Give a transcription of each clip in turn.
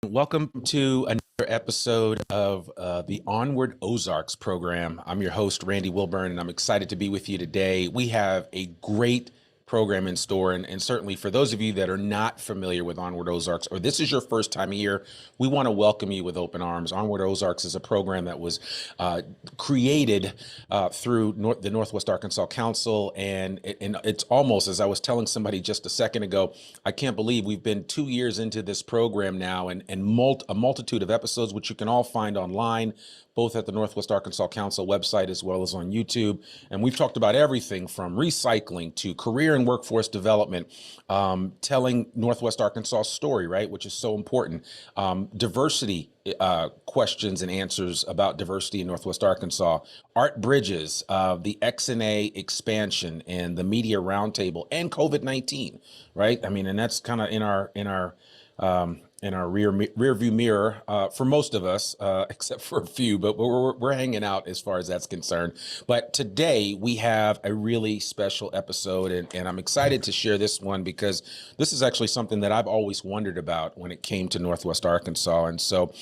Welcome to another episode of the Onward Ozarks program. I'm your host, Randy Wilburn, and I'm excited to be with you today. We have a great program in store, and certainly for those of you that are not familiar with Onward Ozarks, or this is your first time here, we want to welcome you with open arms. Onward Ozarks is a program that was created through the Northwest Arkansas Council, and it's almost, as I was telling somebody just a second ago, I can't believe we've been 2 years into this program now, and a multitude of episodes, which you can all find online, both at the Northwest Arkansas Council website as well as on YouTube. And we've talked about everything from recycling to career and workforce development, telling Northwest Arkansas' story, right, which is so important, diversity questions and answers about diversity in Northwest Arkansas, art bridges, the XNA expansion and the media roundtable, and COVID-19, right? I mean, and that's kind of in our rear view mirror for most of us, except for a few, but we're hanging out as far as that's concerned. But today we have a really special episode, and I'm excited to share this one because this is actually something that I've always wondered about when it came to Northwest Arkansas. And so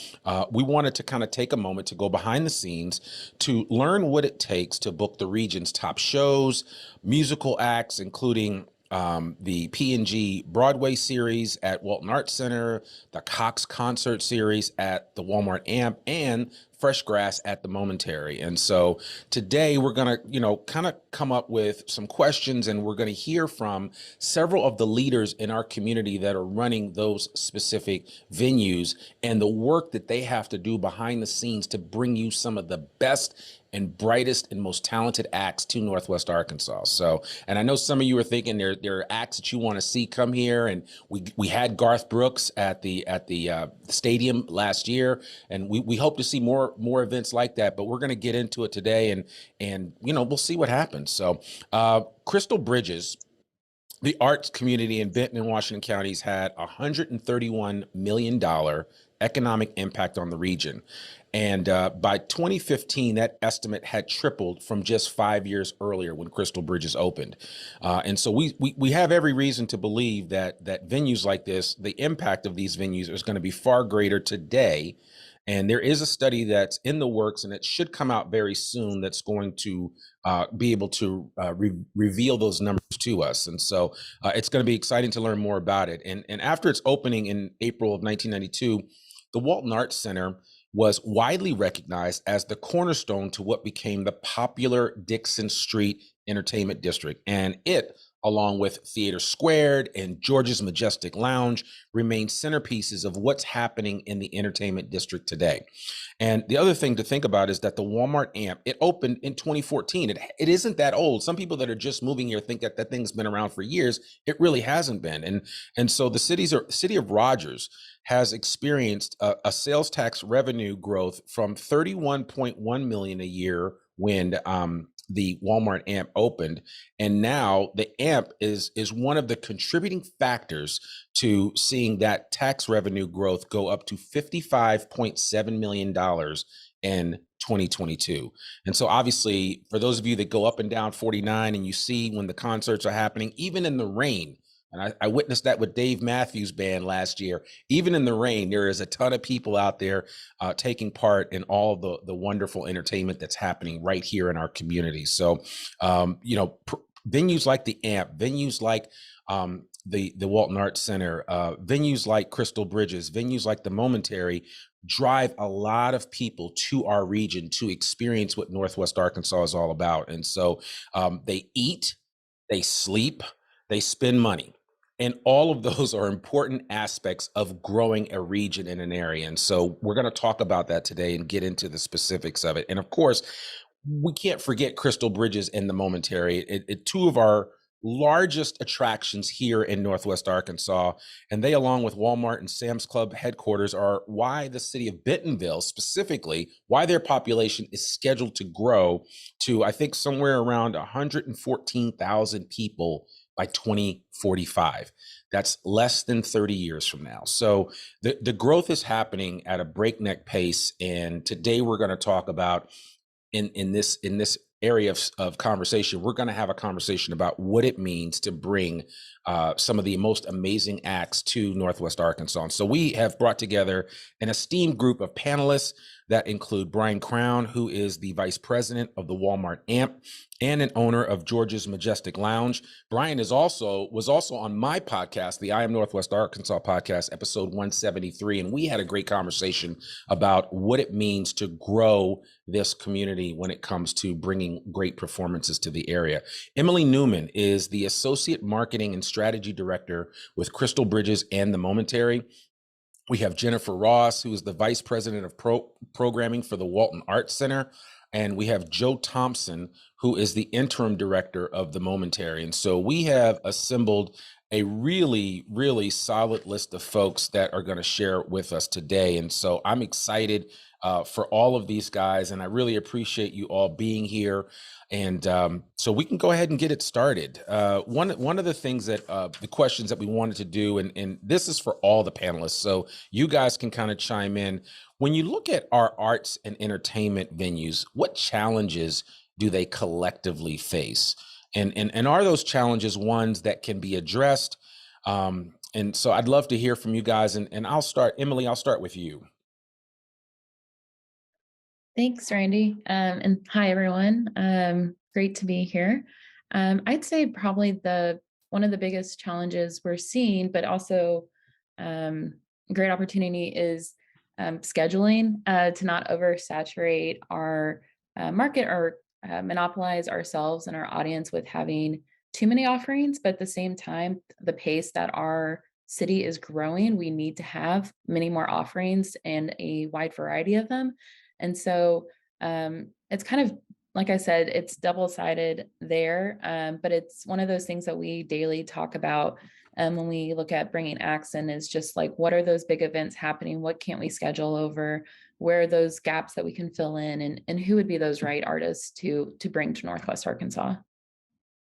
we wanted to kind of take a moment to go behind the scenes to learn what it takes to book the region's top shows, musical acts, including the P&G Broadway Series at Walton Arts Center, the Cox Concert Series at the Walmart AMP, and FreshGrass at the Momentary. And so today we're going to, kind of come up with some questions, and we're going to hear from several of the leaders in our community that are running those specific venues and the work that they have to do behind the scenes to bring you some of the best and brightest and most talented acts to Northwest Arkansas. So, and I know some of you are thinking there are acts that you want to see come here, and we had Garth Brooks at the stadium last year, and we hope to see more events like that. But we're going to get into it today, and we'll see what happens. So, Crystal Bridges, the arts community in Benton and Washington counties, had $131 million economic impact on the region. And by 2015, that estimate had tripled from just 5 years earlier when Crystal Bridges opened. And so we have every reason to believe that venues like this, the impact of these venues is going to be far greater today. And there is a study that's in the works, and it should come out very soon, that's going to be able to reveal those numbers to us. And so it's going to be exciting to learn more about it. And after its opening in April of 1992, the Walton Arts Center was widely recognized as the cornerstone to what became the popular Dixon Street Entertainment District. And it, along with Theater Squared and George's Majestic Lounge, remain centerpieces of what's happening in the entertainment district today. And the other thing to think about is that the Walmart AMP, it opened in 2014. It isn't that old. Some people that are just moving here think that thing's been around for years. It really hasn't been. And so the city of Rogers has experienced a sales tax revenue growth from 31.1 million a year when the Walmart AMP opened, and now the AMP is one of the contributing factors to seeing that tax revenue growth go up to $55.7 million in 2022. And so obviously, for those of you that go up and down 49 and you see when the concerts are happening, even in the rain, and I witnessed that with Dave Matthews Band last year. Even in the rain, there is a ton of people out there taking part in all the wonderful entertainment that's happening right here in our community. So, venues like the AMP, venues like the Walton Arts Center, venues like Crystal Bridges, venues like the Momentary drive a lot of people to our region to experience what Northwest Arkansas is all about. And so they eat, they sleep, they spend money. And all of those are important aspects of growing a region in an area. And so we're going to talk about that today and get into the specifics of it. And of course, we can't forget Crystal Bridges and the Momentary, two of our largest attractions here in Northwest Arkansas. And they, along with Walmart and Sam's Club headquarters, are why the city of Bentonville, specifically, why their population is scheduled to grow to, I think, somewhere around 114,000 people by 2045. That's less than 30 years from now. So the growth is happening at a breakneck pace. And today we're going to talk about in this area of conversation, we're going to have a conversation about what it means to bring some of the most amazing acts to Northwest Arkansas. And so we have brought together an esteemed group of panelists that include Brian Crowne, who is the vice president of the Walmart AMP and an owner of George's Majestic Lounge. Brian was also on my podcast, the I Am Northwest Arkansas podcast, episode 173, and we had a great conversation about what it means to grow this community when it comes to bringing great performances to the area. Emily Neuman is the associate marketing and strategy director with Crystal Bridges and the Momentary. We have Jennifer Ross, who is the vice president of programming for the Walton Arts Center. And we have Joe Thompson, who is the interim director of the Momentary. And so we have assembled a really, really solid list of folks that are going to share with us today. And so I'm excited for all of these guys, and I really appreciate you all being here. And so we can go ahead and get it started. One of the things that the questions that we wanted to do, and this is for all the panelists, so you guys can kind of chime in. When you look at our arts and entertainment venues, what challenges do they collectively face? And are those challenges ones that can be addressed? And so I'd love to hear from you guys. And I'll start, Emily, I'll start with you. Thanks, Randy. And hi, everyone. Great to be here. I'd say probably one of the biggest challenges we're seeing, but also a great opportunity is scheduling to not oversaturate our market or monopolize ourselves and our audience with having too many offerings. But at the same time, the pace that our city is growing, we need to have many more offerings and a wide variety of them. And so it's kind of, like I said, it's double-sided there, but it's one of those things that we daily talk about when we look at bringing acts in, is just like, what are those big events happening? What can't we schedule over? Where are those gaps that we can fill in? And who would be those right artists to bring to Northwest Arkansas?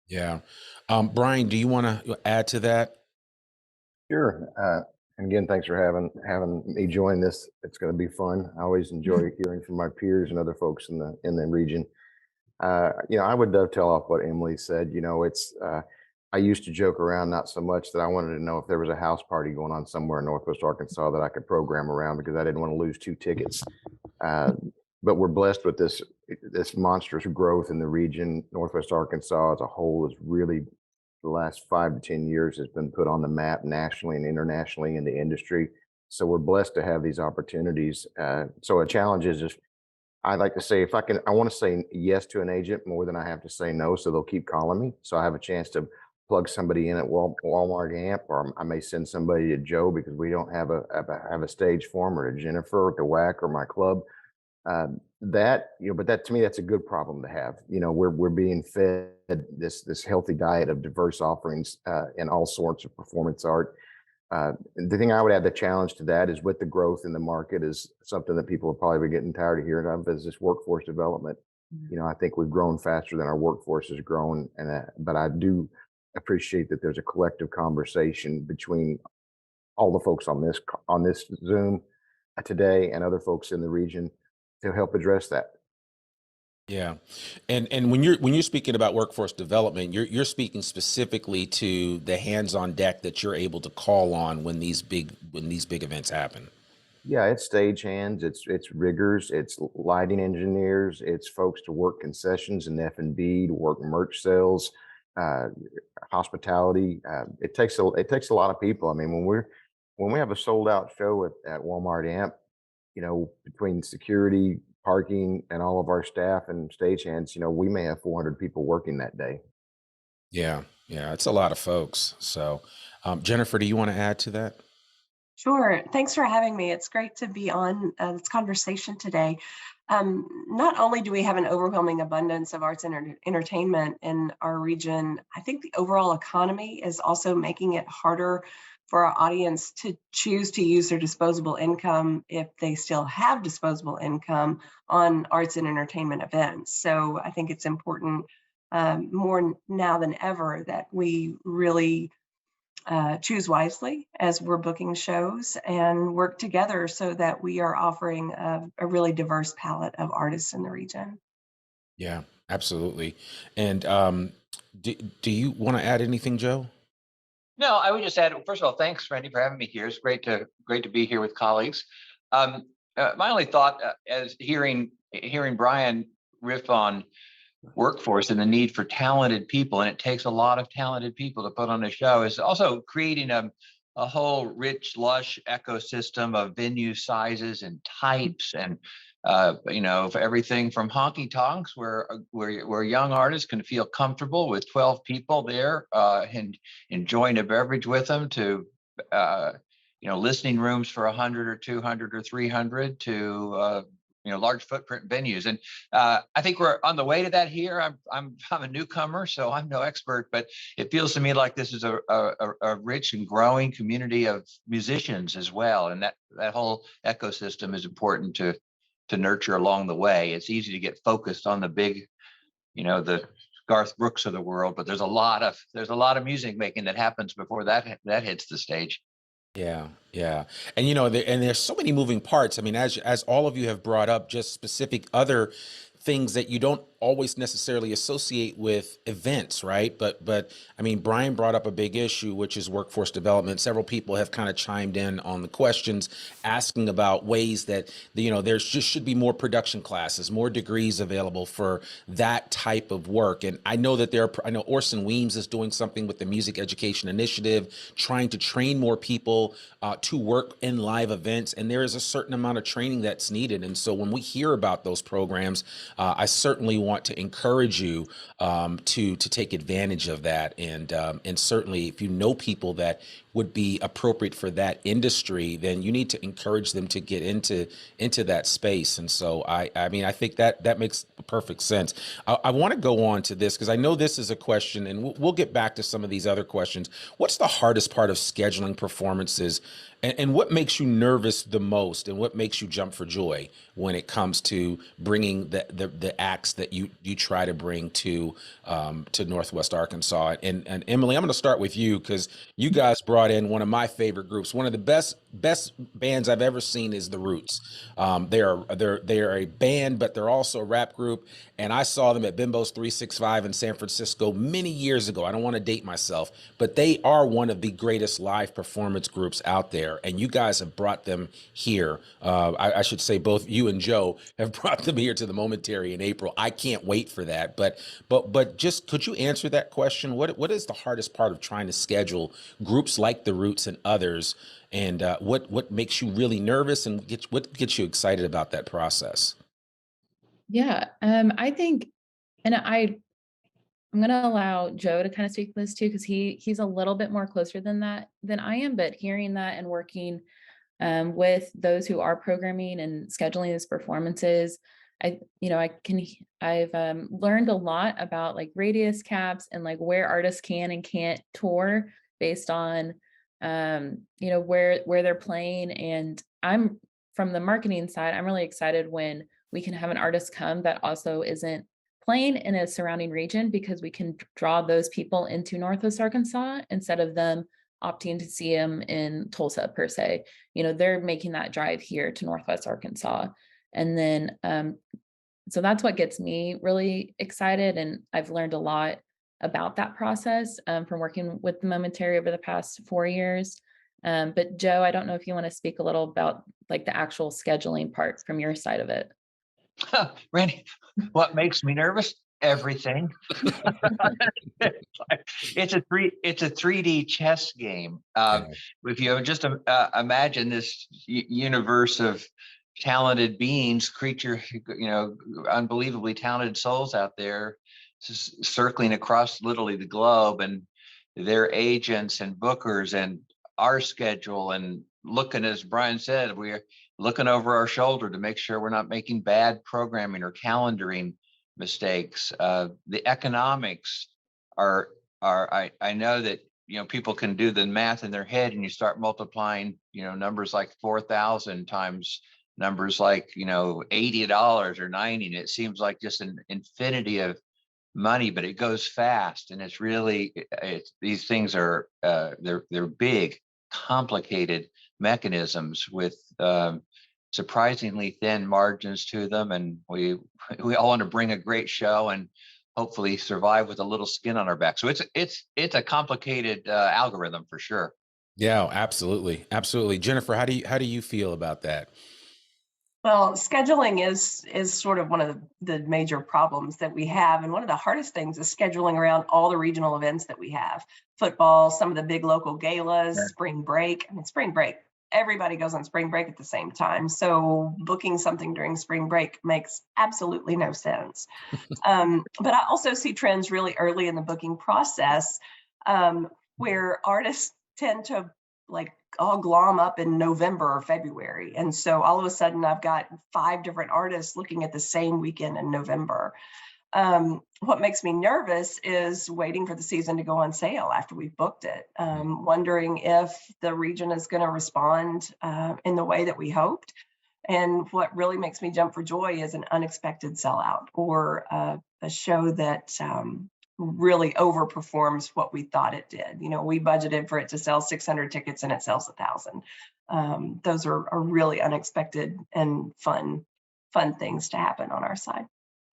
Yeah. Brian, do you want to add to that? Sure. And again, thanks for having me join this. It's going to be fun. I always enjoy hearing from my peers and other folks in the region. I would dovetail off what Emily said. I used to joke around, not so much that I wanted to know if there was a house party going on somewhere in Northwest Arkansas that I could program around, because I didn't want to lose 2 tickets. But we're blessed with this monstrous growth in the region. Northwest Arkansas as a whole is really, the last 5 to 10 years, has been put on the map nationally and internationally in the industry. So we're blessed to have these opportunities. So a challenge is just, I like to say, I want to say yes to an agent more than I have to say no, so they'll keep calling me. So I have a chance to plug somebody in at Walmart AMP, or I may send somebody to Joe because we don't have a stage for him, or to Jennifer at the WAC or my club. But that, to me, that's a good problem to have. We're being fed this healthy diet of diverse offerings in all sorts of performance art. The thing I would add, the challenge to that is, with the growth in the market, is something that people are probably getting tired of hearing of, is this workforce development. I think we've grown faster than our workforce has grown, but I do appreciate that there's a collective conversation between all the folks on this Zoom today and other folks in the region to help address that. Yeah, and when you're speaking about workforce development, you're speaking specifically to the hands-on deck that you're able to call on when these big events happen. Yeah, it's stagehands, it's riggers, it's lighting engineers, it's folks to work concessions and F&B, to work merch sales, hospitality. It takes a lot of people. I mean, when we have a sold out show at Walmart AMP, between security, parking, and all of our staff and stagehands, we may have 400 people working that day. Yeah, it's a lot of folks. So, Jennifer, do you want to add to that? Sure. Thanks for having me. It's great to be on this conversation today. Not only do we have an overwhelming abundance of arts and entertainment in our region, I think the overall economy is also making it harder for our audience to choose to use their disposable income, if they still have disposable income, on arts and entertainment events. So I think it's important, more now than ever, that we really choose wisely as we're booking shows, and work together so that we are offering a really diverse palette of artists in the region. Yeah, absolutely. And do you want to add anything, Joe? No, I would just add, first of all, thanks, Randy, for having me here. It's great to be here with colleagues. My only thought, as hearing Brian riff on workforce and the need for talented people, and it takes a lot of talented people to put on a show, is also creating a whole rich, lush ecosystem of venue sizes and types, and for everything from honky tonks where young artists can feel comfortable with 12 people there and enjoying a beverage with them, to listening rooms for 100 or 200 or 300, to large footprint venues. And I think we're on the way to that here. I'm a newcomer, so I'm no expert, but it feels to me like this is a rich and growing community of musicians as well. And that whole ecosystem is important to nurture along the way. It's easy to get focused on the big, the Garth Brooks of the world, but there's a lot of music making that happens before that hits the stage. Yeah, yeah. And and there's so many moving parts. I mean, as all of you have brought up, just specific other things that you don't always necessarily associate with events, right? But I mean, Brian brought up a big issue, which is workforce development. Several people have kind of chimed in on the questions, asking about ways that there just should be more production classes, more degrees available for that type of work. And I know that I know Orson Weems is doing something with the Music Education Initiative, trying to train more people to work in live events. And there is a certain amount of training that's needed. And so when we hear about those programs, I certainly want to encourage you to take advantage of that, and certainly if you know people that would be appropriate for that industry, then you need to encourage them to get into that space. And so I mean, I think that makes perfect sense. I want to go on to this because I know this is a question, and we'll get back to some of these other questions. What's the hardest part of scheduling performances, and what makes you nervous the most, and what makes you jump for joy when it comes to bringing the acts that you try to bring to Northwest Arkansas? And Emily, I'm going to start with you because you guys brought in one of my favorite groups. One of the best bands I've ever seen is The Roots. They're a band, but they're also a rap group. And I saw them at Bimbo's 365 in San Francisco many years ago. I don't want to date myself, but they are one of the greatest live performance groups out there. And you guys have brought them here. I should say both you and Joe have brought them here to the Momentary in April. I can't wait for that. But just could you answer that question? What is the hardest part of trying to schedule groups like The Roots and others? And what makes you really nervous, and what gets you excited about that process? Yeah, I think, and I'm going to allow Joe to kind of speak to this too, because he's a little bit more closer than I am. But hearing that and working with those who are programming and scheduling these performances, I've learned a lot about like radius caps and like where artists can and can't tour based on where they're playing. And I'm from the marketing side, I'm really excited when we can have an artist come that also isn't playing in a surrounding region, because we can draw those people into Northwest Arkansas instead of them opting to see them in Tulsa per se. They're making that drive here to Northwest Arkansas. And then, so that's what gets me really excited. And I've learned a lot about that process from working with the Momentary over the past 4 years. But Joe, I don't know if you want to speak a little about like the actual scheduling part from your side of it. Randy, what makes me nervous? Everything. It's a 3D chess game. If you just imagine this universe of talented beings, unbelievably talented souls out there circling across literally the globe, and their agents and bookers and our schedule, and looking, as Brian said, we're looking over our shoulder to make sure we're not making bad programming or calendaring mistakes. The economics are I know that people can do the math in their head, and you start multiplying numbers like 4,000 times numbers like $80 or 90, and it seems like just an infinity of money, but it goes fast, and it's really these things are they're big, complicated mechanisms with surprisingly thin margins to them, and we all want to bring a great show, and hopefully survive with a little skin on our back. So it's a complicated algorithm for sure. Yeah, absolutely. Absolutely. Jennifer, how do you feel about that? Well, scheduling is sort of one of the major problems that we have. And one of the hardest things is scheduling around all the regional events that we have. Football, some of the big local galas, spring break. I mean, spring break, everybody goes on spring break at the same time. So booking something during spring break makes absolutely no sense. But I also see trends really early in the booking process where artists tend to like all glom up in November or February. And so all of a sudden I've got 5 different artists looking at the same weekend in November. What makes me nervous is waiting for the season to go on sale after we've booked it, wondering if the region is going to respond in the way that we hoped. And what really makes me jump for joy is an unexpected sellout or a show that really overperforms what we thought it did. You know, we budgeted for it to sell 600 tickets and it sells 1,000. Those are really unexpected and fun things to happen on our side.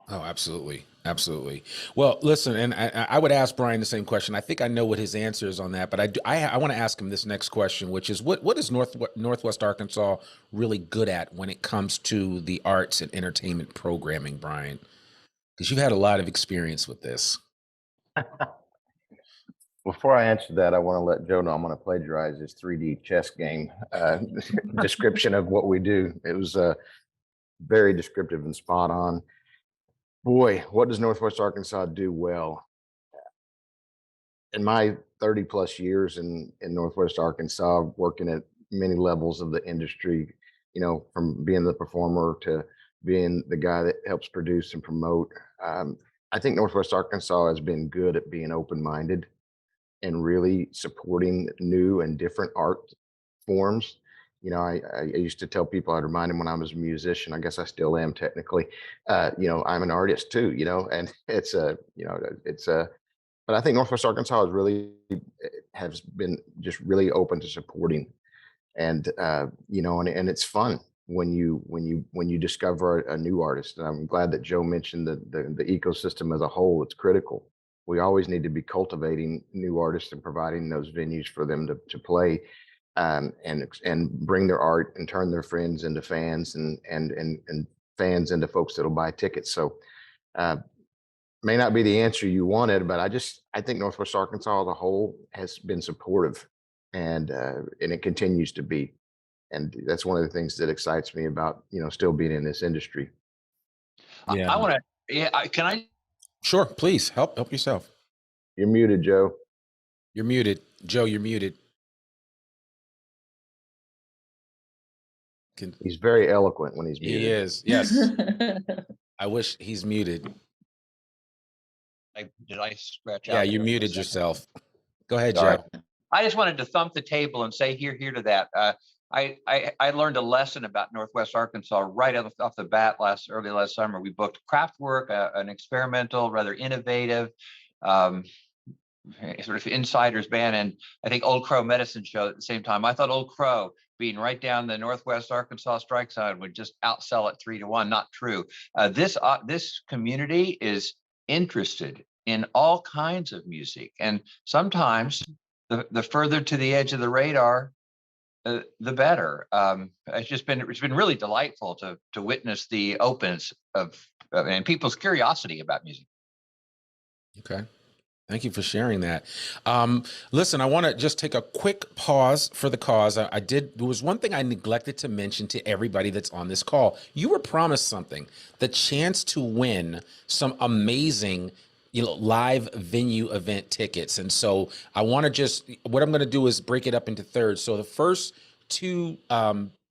Oh, absolutely. Absolutely. Well, listen, and I would ask Brian the same question. I think I know what his answer is on that, but I want to ask him this next question, which is what is Northwest Arkansas really good at when it comes to the arts and entertainment programming, Brian? Because you've had a lot of experience with this. Before I answer that, I want to let Joe know I'm going to plagiarize his 3D chess game description of what we do. It was very descriptive and spot on. Boy, what does Northwest Arkansas do well? In my 30 plus years in Northwest Arkansas, working at many levels of the industry, you know, from being the performer to being the guy that helps produce and promote, I think Northwest Arkansas has been good at being open-minded and really supporting new and different art forms. You know, I used to tell people, I'd remind them when I was a musician, I guess I still am technically, you know, I'm an artist too, you know, and it's but I think Northwest Arkansas has been just really open to supporting and, you know, and it's fun when you discover a new artist. And I'm glad that Joe mentioned the ecosystem as a whole. It's critical. We always need to be cultivating new artists and providing those venues for them to play and bring their art and turn their friends into fans and fans into folks that'll buy tickets. So may not be the answer you wanted, but I think Northwest Arkansas as a whole has been supportive and it continues to be. And that's one of the things that excites me about, you know, still being in this industry. Yeah. I want to, can I? Sure, please help yourself. You're muted, Joe. You're muted. Joe, you're muted. He's very eloquent when he's muted. He is, yes. I wish he's muted. Did I scratch out? Yeah, you muted yourself. Go ahead, Sorry. Joe. I just wanted to thump the table and say here to that. I learned a lesson about Northwest Arkansas right off the bat early last summer. We booked Craftwork, an experimental, rather innovative, sort of insiders band, and I think Old Crow Medicine Show at the same time. I thought Old Crow, being right down the Northwest Arkansas strike zone, would just outsell it 3-1. Not true. This community is interested in all kinds of music, and sometimes the further to the edge of the radar, the better. It's been really delightful to witness the openness and people's curiosity about music. Okay. Thank you for sharing that. Listen, I want to just take a quick pause for the cause. There was one thing I neglected to mention to everybody that's on this call. You were promised something, the chance to win some amazing, live venue event tickets. And so I want to what I'm going to do is break it up into thirds. So the first 2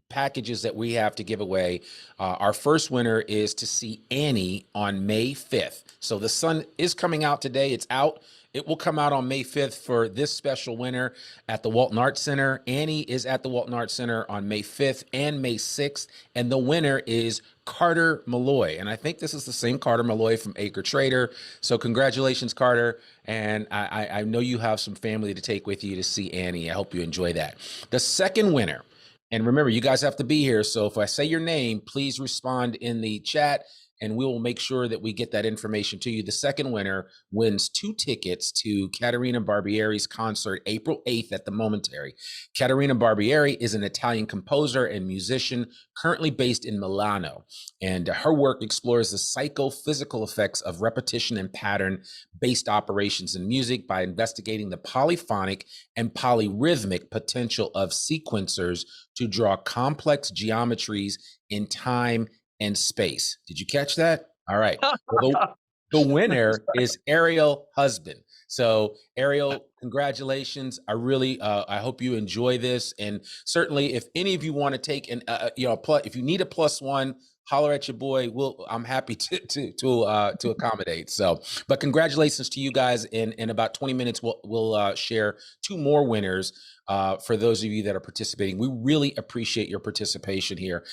packages that we have to give away, our first winner is to see Annie on May 5th. So the sun is coming out today. It's out. It will come out on May 5th for this special winner at the Walton Arts Center. Annie is at the Walton Arts Center on May 5th and May 6th. And the winner is Carter Malloy. And I think this is the same Carter Malloy from Acre Trader. So congratulations, Carter. And I know you have some family to take with you to see Annie. I hope you enjoy that. The second winner, and remember, you guys have to be here. So if I say your name, please respond in the chat and we will make sure that we get that information to you. The second winner wins 2 tickets to Caterina Barbieri's concert April 8th at the Momentary. Caterina Barbieri is an Italian composer and musician currently based in Milano, and her work explores the psychophysical effects of repetition and pattern-based operations in music by investigating the polyphonic and polyrhythmic potential of sequencers to draw complex geometries in time and space. Did you catch that? All right. Well, the winner is Ariel Husband. So Ariel, congratulations. I really, I hope you enjoy this. And certainly if any of you want to take an, if you need a +1, holler at your boy. I'm happy to accommodate. So, but congratulations to you guys. In about 20 minutes, we'll share 2 more winners for those of you that are participating. We really appreciate your participation here.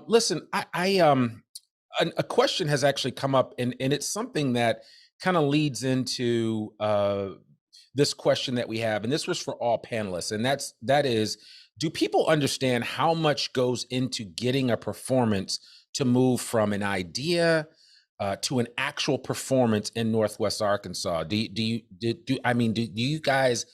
Listen, a question has actually come up, and it's something that kind of leads into this question that we have, and this was for all panelists, and that is, do people understand how much goes into getting a performance to move from an idea to an actual performance in Northwest Arkansas? Do you guys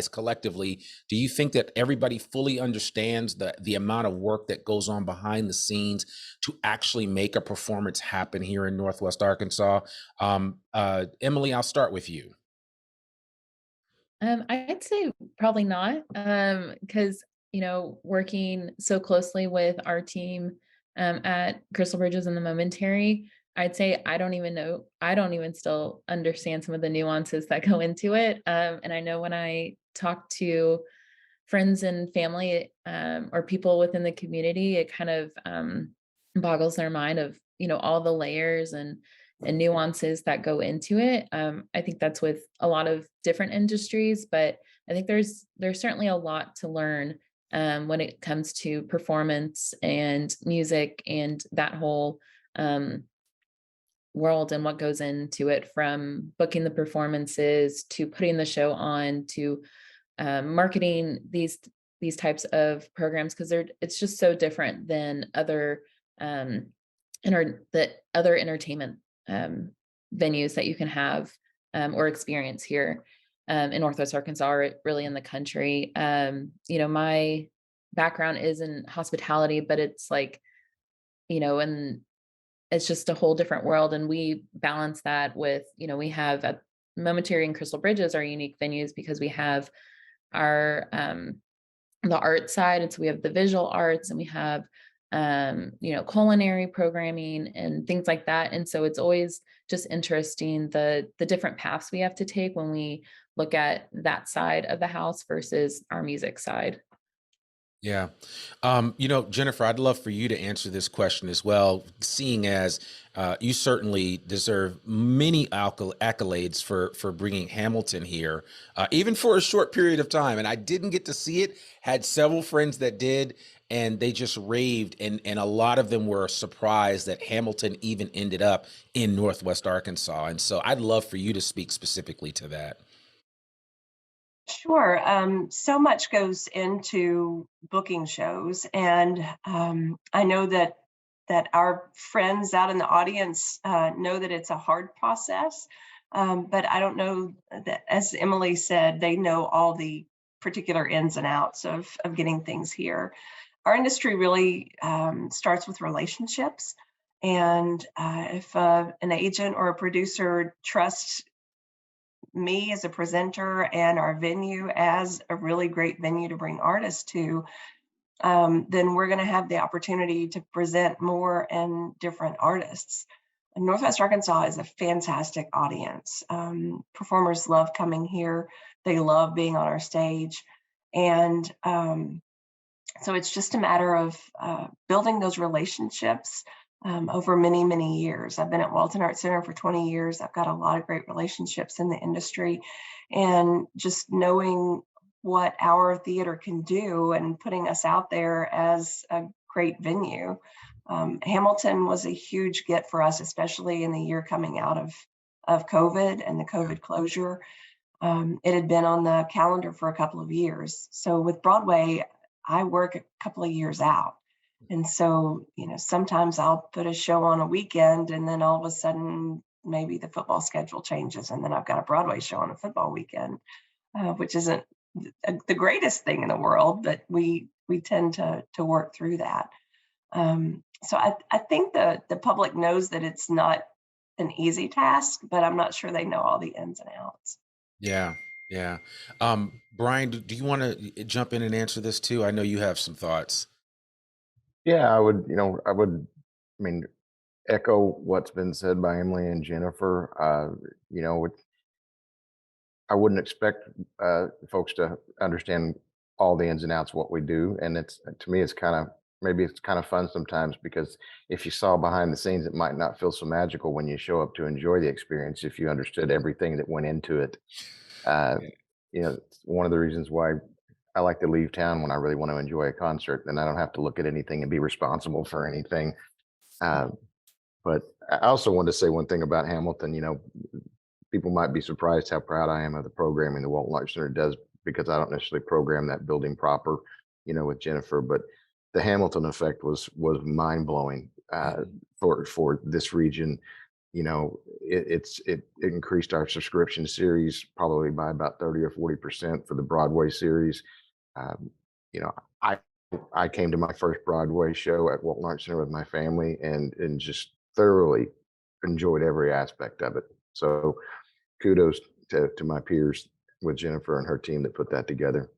collectively, do you think that everybody fully understands the amount of work that goes on behind the scenes to actually make a performance happen here in Northwest Arkansas? Emily, I'll start with you. I'd say probably not, because working so closely with our team at Crystal Bridges and the Momentary, I'd say I don't even still understand some of the nuances that go into it. And I know when I talk to friends and family or people within the community, it kind of boggles their mind of all the layers and nuances that go into it. I think that's with a lot of different industries, but I think there's certainly a lot to learn when it comes to performance and music and that whole world and what goes into it, from booking the performances to putting the show on to marketing these types of programs, because it's just so different than other other entertainment venues that you can have or experience here in Northwest Arkansas, or really in the country. My background is in hospitality, but it's like, and it's just a whole different world. And we balance that with, we have at Momentary and Crystal Bridges are unique venues because we have our the art side, and so we have the visual arts, and we have culinary programming and things like that. And so it's always just interesting the different paths we have to take when we look at that side of the house versus our music side. Yeah. Jennifer, I'd love for you to answer this question as well, seeing as you certainly deserve many accolades for bringing Hamilton here, even for a short period of time. And I didn't get to see it, had several friends that did, and they just raved. And a lot of them were surprised that Hamilton even ended up in Northwest Arkansas. And so I'd love for you to speak specifically to that. Sure. So much goes into booking shows, and I know that our friends out in the audience know that it's a hard process, but I don't know that, as Emily said, they know all the particular ins and outs of getting things here. Our industry really starts with relationships, and if an agent or a producer trusts me as a presenter and our venue as a really great venue to bring artists to, then we're going to have the opportunity to present more and different artists. And Northwest Arkansas is a fantastic audience. Performers love coming here. They love being on our stage. And so it's just a matter of building those relationships over many, many years. I've been at Walton Arts Center for 20 years. I've got a lot of great relationships in the industry, and just knowing what our theater can do and putting us out there as a great venue. Hamilton was a huge get for us, especially in the year coming out of COVID and the COVID closure. It had been on the calendar for a couple of years. So with Broadway, I work a couple of years out. And so, sometimes I'll put a show on a weekend and then all of a sudden maybe the football schedule changes and then I've got a Broadway show on a football weekend, which isn't the greatest thing in the world, but we tend to work through that. So I think the public knows that it's not an easy task, but I'm not sure they know all the ins and outs. Yeah, yeah. Brian, do you want to jump in and answer this too? I know you have some thoughts. Yeah, I mean, echo what's been said by Emily and Jennifer. I wouldn't expect folks to understand all the ins and outs of what we do, and to me, it's kind of fun sometimes, because if you saw behind the scenes, it might not feel so magical when you show up to enjoy the experience if you understood everything that went into it. Uh, it's one of the reasons why I like to leave town when I really want to enjoy a concert. Then I don't have to look at anything and be responsible for anything. Uh, but I also wanted to say one thing about Hamilton. People might be surprised how proud I am of the programming the Walton Arts Center does, because I don't necessarily program that building proper, with Jennifer. But the Hamilton effect was mind blowing for this region. It increased our subscription series probably by about 30 or 40% for the Broadway series. Um, you know, I came to my first Broadway show at Walton Arts Center with my family, and just thoroughly enjoyed every aspect of it. So kudos to my peers with Jennifer and her team that put that together.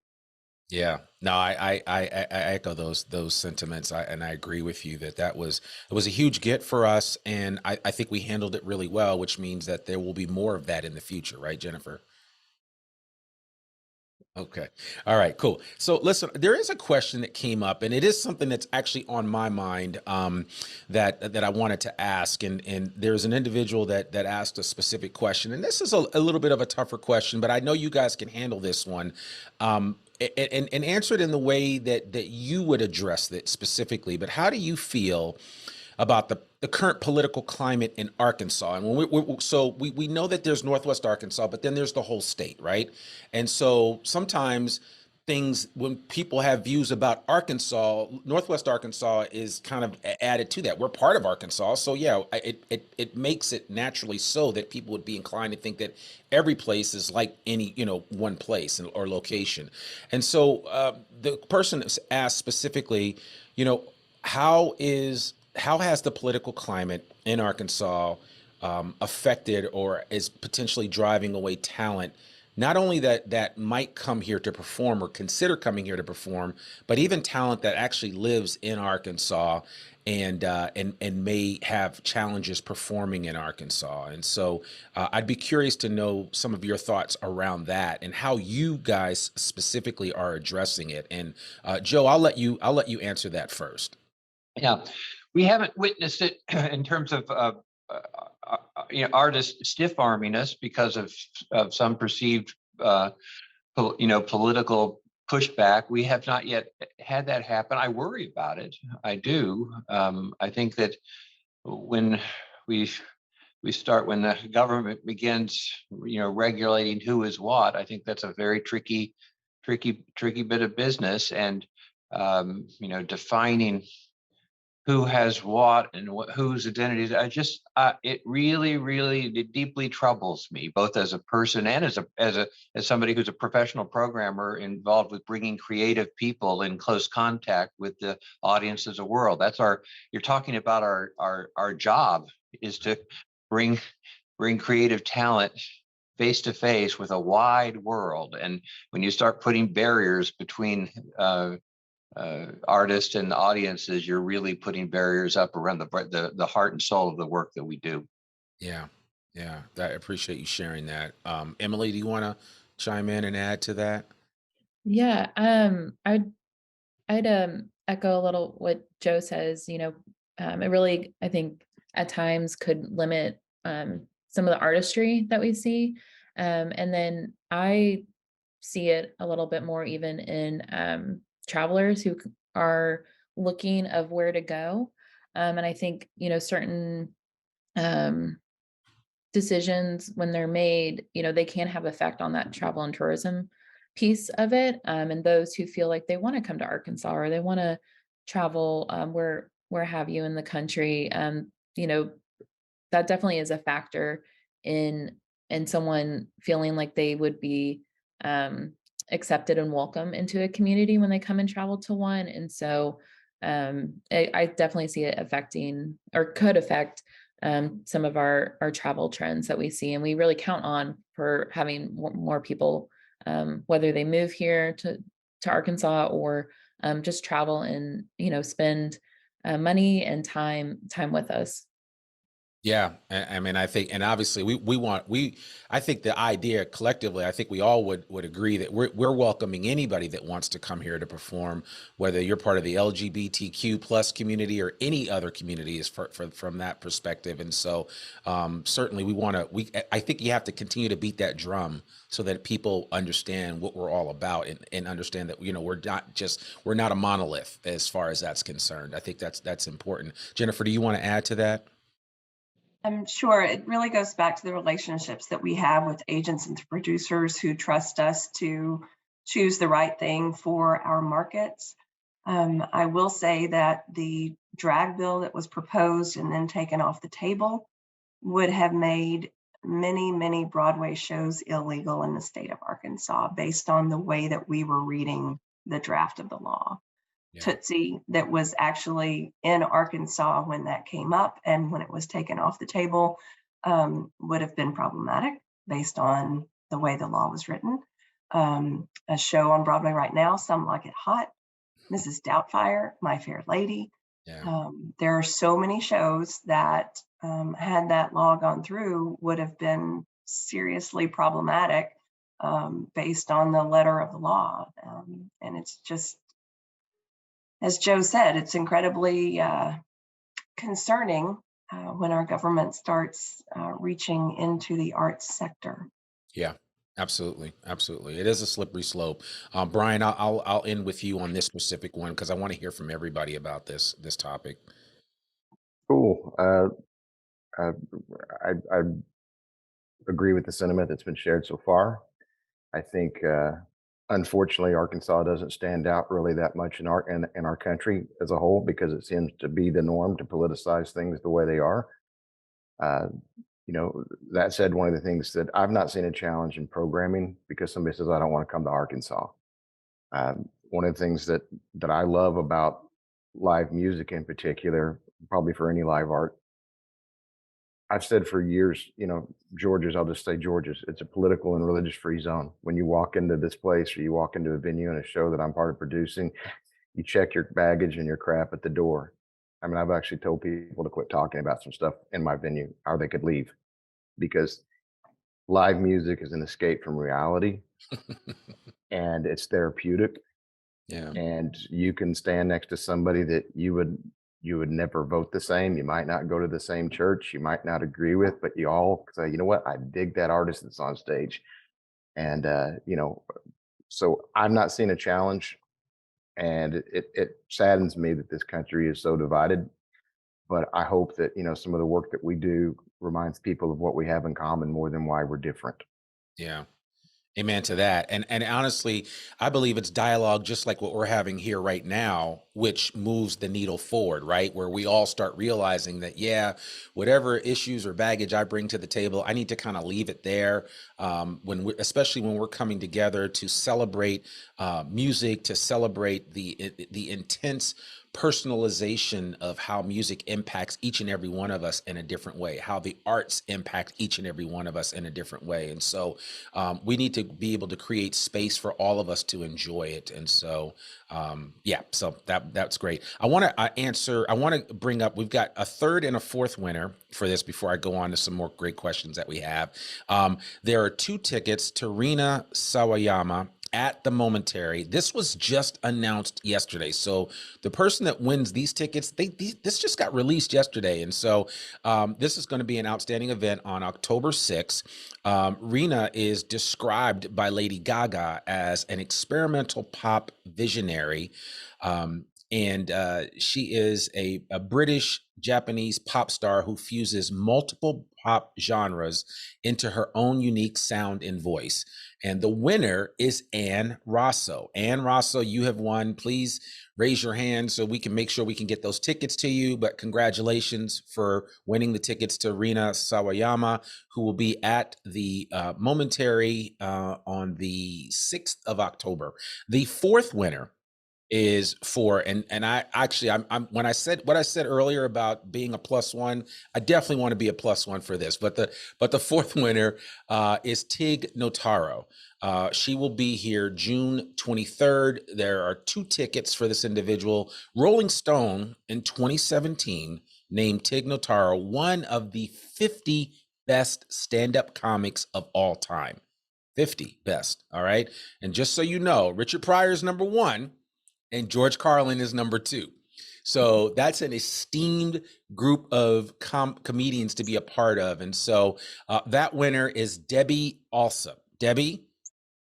Yeah, no, I echo those sentiments. And I agree with you that it was a huge get for us, and I think we handled it really well, which means that there will be more of that in the future, right, Jennifer? Okay. All right, cool. So listen, there is a question that came up, and it is something that's actually on my mind, that I wanted to ask. And there's an individual that asked a specific question, and this is a little bit of a tougher question, but I know you guys can handle this one. And answer it in the way that you would address it specifically. But how do you feel about the current political climate in Arkansas? And when we know that there's Northwest Arkansas, but then there's the whole state, right? And so sometimes when people have views about Arkansas, Northwest Arkansas is kind of added to that. We're part of Arkansas, so yeah, it makes it naturally so that people would be inclined to think that every place is like any one place or location. And so the person asked specifically, how has the political climate in Arkansas affected or is potentially driving away talent, not only that might come here to perform or consider coming here to perform, but even talent that actually lives in Arkansas and may have challenges performing in Arkansas? And so I'd be curious to know some of your thoughts around that and how you guys specifically are addressing it. And Joe, I'll let you answer that first. Yeah, we haven't witnessed it in terms of artists stiff-arming us because of some perceived political pushback. We have not yet had that happen. I worry about it. I do. I think that when when the government begins regulating who is what, I think that's a very tricky bit of business. And defining who has what and whose identities. It really deeply troubles me, both as a person and as somebody who's a professional programmer involved with bringing creative people in close contact with the audiences of the world. You're talking about our job is to bring creative talent face to face with a wide world. And when you start putting barriers between artists and audiences, you're really putting barriers up around the heart and soul of the work that we do. Yeah, I appreciate you sharing that. Emily, do you want to chime in and add to that? Yeah, I'd echo a little what Joe says. It really, I think, at times could limit some of the artistry that we see, and then I see it a little bit more even in travelers who are looking of where to go, and I think certain decisions when they're made, they can have effect on that travel and tourism piece of it. And those who feel like they want to come to Arkansas or they want to travel where have you in the country. You know, that definitely is a factor in someone feeling like they would be accepted and welcome into a community when they come and travel to one. And so I definitely see it affecting, or could affect, some of our travel trends that we see. And we really count on for having more people, whether they move here to Arkansas, or just travel and, you know, spend money and time with us. Yeah, I mean, I think, and obviously, I think the idea collectively, I think we all would agree that we're welcoming anybody that wants to come here to perform, whether you're part of the LGBTQ plus community or any other community, is from that perspective. And so, certainly, I think you have to continue to beat that drum so that people understand what we're all about, and understand that, you know, we're not a monolith as far as that's concerned. I think that's important. Jennifer, do you want to add to that? I'm sure it really goes back to the relationships that we have with agents and producers who trust us to choose the right thing for our markets. I will say that the drag bill that was proposed and then taken off the table would have made many, many Broadway shows illegal in the state of Arkansas based on the way that we were reading the draft of the law. Yeah. Tootsie, that was actually in Arkansas when that came up, and when it was taken off the table, would have been problematic based on the way the law was written. A show on Broadway right now, Some Like It Hot, Mrs. Doubtfire, My Fair Lady. Yeah. There are so many shows that, had that law gone through, would have been seriously problematic, based on the letter of the law. And it's just, as Joe said, it's incredibly concerning when our government starts reaching into the arts sector. Yeah, absolutely. Absolutely. It is a slippery slope. Brian, I'll end with you on this specific one, because I want to hear from everybody about this topic. Cool. I agree with the sentiment that's been shared so far. I think, unfortunately, Arkansas doesn't stand out really that much in our country as a whole, because it seems to be the norm to politicize things the way they are. Uh, you know, that said, one of the things that I've not seen a challenge in programming because somebody says, I don't want to come to Arkansas. One of the things that I love about live music in particular, probably for any live art, I've said for years, you know, Georgia's, I'll just say Georgia's, it's a political and religious free zone. When you walk into this place, or you walk into a venue and a show that I'm part of producing, you check your baggage and your crap at the door. I mean, I've actually told people to quit talking about some stuff in my venue, or they could leave, because live music is an escape from reality and it's therapeutic. Yeah. And you can stand next to somebody that you would never vote the same. You might not go to the same church. You might not agree with, but you all say, you know what? I dig that artist that's on stage. And, you know, so I've not seen a challenge, and it saddens me that this country is so divided. But I hope that, you know, some of the work that we do reminds people of what we have in common more than why we're different. Yeah. Amen to that. And honestly, I believe it's dialogue just like what we're having here right now, which moves the needle forward, right? Where we all start realizing that, yeah, whatever issues or baggage I bring to the table, I need to kind of leave it there. Especially when we're coming together to celebrate music, to celebrate the intense personalization of how music impacts each and every one of us in a different way, how the arts impact each and every one of us in a different way. And so we need to be able to create space for all of us to enjoy it. And so, yeah, so that's great. I want to bring up, we've got a third and a fourth winner for this before I go on to some more great questions that we have. There are 2 tickets to Rina Sawayama at the Momentary. This was just announced yesterday. So the person that wins these tickets, this just got released yesterday. And so this is going to be an outstanding event on October 6th. Rina is described by Lady Gaga as an experimental pop visionary. And she is a British Japanese pop star who fuses multiple pop genres into her own unique sound and voice. And the winner is Ann Rosso. Ann Rosso, you have won. Please raise your hand so we can make sure we can get those tickets to you. But congratulations for winning the tickets to Rina Sawayama, who will be at the Momentary on the 6th of October. The fourth winner is for, and I actually, I'm when I said what I said earlier about being a +1, I definitely want to be a +1 for this. But the fourth winner is Tig Notaro. She will be here June 23rd. There are 2 tickets for this individual. Rolling Stone in 2017 named Tig Notaro one of the 50 best stand-up comics of all time. 50 best. All right. And just so you know, Richard Pryor is number 1. And George Carlin is number 2. So that's an esteemed group of comedians to be a part of. And so that winner is Debbie Alsop. Debbie,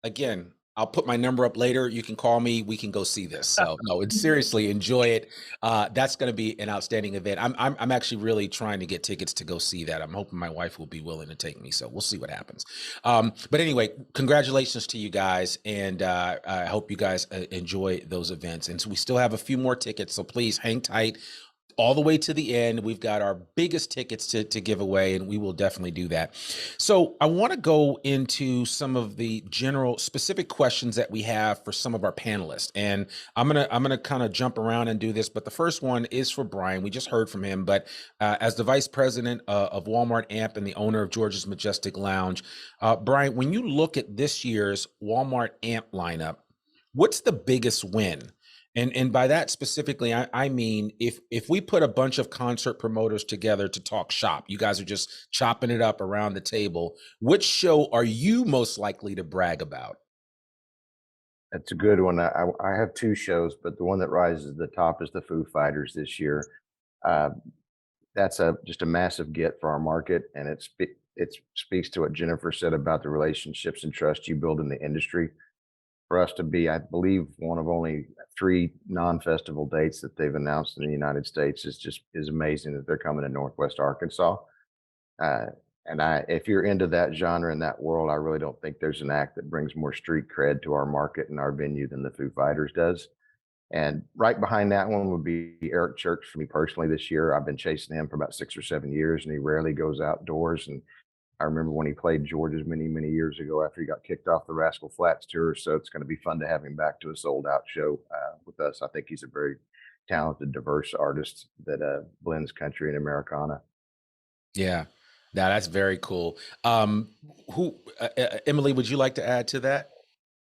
again, I'll put my number up later. You can call me. We can go see this. So no, it's seriously enjoy it. That's going to be an outstanding event. I'm actually really trying to get tickets to go see that. I'm hoping my wife will be willing to take me. So we'll see what happens. But anyway, congratulations to you guys, and I hope you guys enjoy those events. And so we still have a few more tickets. So please hang tight all the way to the end. We've got our biggest tickets to give away, and we will definitely do that. So I want to go into some of the general specific questions that we have for some of our panelists. And I'm gonna kind of jump around and do this, but the first one is for Brian. We just heard from him, but as the vice president of Walmart AMP and the owner of George's Majestic Lounge, Brian, when you look at this year's Walmart AMP lineup, what's the biggest win? And by that specifically, I mean, if we put a bunch of concert promoters together to talk shop, you guys are just chopping it up around the table, which show are you most likely to brag about? That's a good one. I have 2 shows, but the one that rises to the top is the Foo Fighters this year. That's just a massive get for our market, and it speaks to what Jennifer said about the relationships and trust you build in the industry. For us to be, I believe, one of only 3 non-festival dates that they've announced in the United States is amazing that they're coming to Northwest Arkansas. And if you're into that genre and that world, I really don't think there's an act that brings more street cred to our market and our venue than the Foo Fighters does. And right behind that one would be Eric Church for me personally this year. I've been chasing him for about 6 or 7 years, and he rarely goes outdoors. And I remember when he played George's many, many years ago after he got kicked off the Rascal Flatts tour. So it's going to be fun to have him back to a sold out show with us. I think he's a very talented, diverse artist that blends country and Americana. Yeah, that's very cool. Emily, would you like to add to that?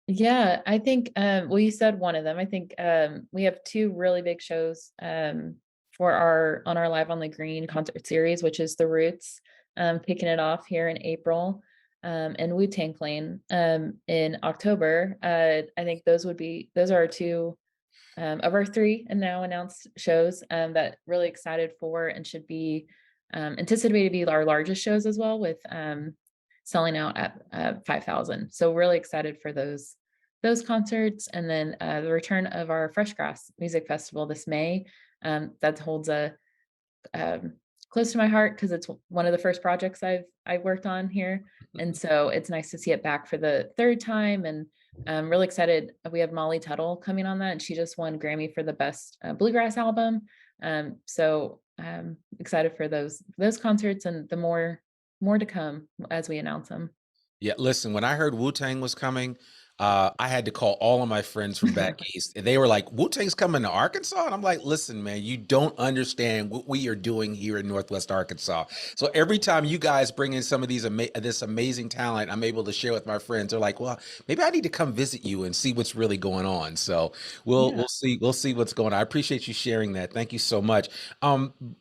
Yeah, I think, well, you said one of them. I think we have 2 really big shows for our Live on the Green concert series, which is The Roots, kicking it off here in April, and Wu-Tang Clan in October. I think those are 2 of our 3 and now announced shows that really excited for and should be anticipated to be our largest shows as well, with selling out at 5,000. So really excited for those concerts. And then the return of our FreshGrass Music Festival this May. That holds a close to my heart because it's one of the first projects I've worked on here. And so it's nice to see it back for the 3rd time. And I'm really excited. We have Molly Tuttle coming on that, and she just won Grammy for the best bluegrass album. So excited for those concerts and the more to come as we announce them. Yeah, listen, when I heard Wu-Tang was coming, I had to call all of my friends from back east. And they were like, Wu-Tang's coming to Arkansas? And I'm like, listen, man, you don't understand what we are doing here in Northwest Arkansas. So every time you guys bring in some of these this amazing talent, I'm able to share with my friends. They're like, well, maybe I need to come visit you and see what's really going on. So we'll see what's going on. I appreciate you sharing that. Thank you so much.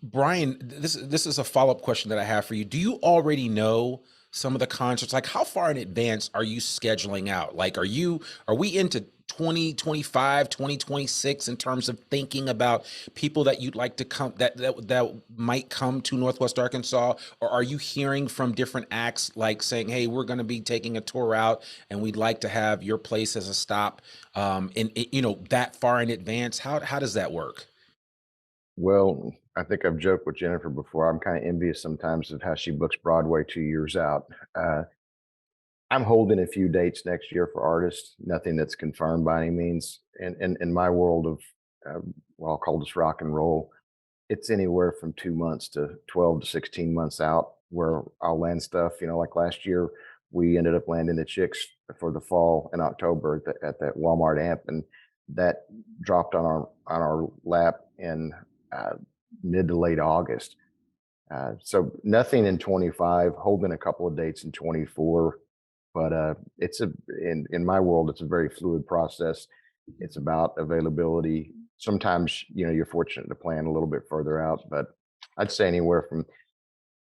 Brian, this is a follow-up question that I have for you. Do you already know some of the concerts? Like, how far in advance are you scheduling out? Like, are we into 2025, 2026 in terms of thinking about people that you'd like to come that might come to Northwest Arkansas? Or are you hearing from different acts like saying, hey, we're going to be taking a tour out and we'd like to have your place as a stop that far in advance? How does that work? Well, I think I've joked with Jennifer before. I'm kind of envious sometimes of how she books Broadway 2 years out. I'm holding a few dates next year for artists, nothing that's confirmed by any means. And in my world of, well, I'll call this rock and roll, it's anywhere from 2 months to 12 to 16 months out where I'll land stuff. Like last year, we ended up landing the Chicks for the fall in October at that Walmart AMP, and that dropped on our lap in mid to late August. So nothing in 25, holding a couple of dates in 24. But it's in my world, it's a very fluid process. It's about availability. Sometimes, you're fortunate to plan a little bit further out, but I'd say anywhere from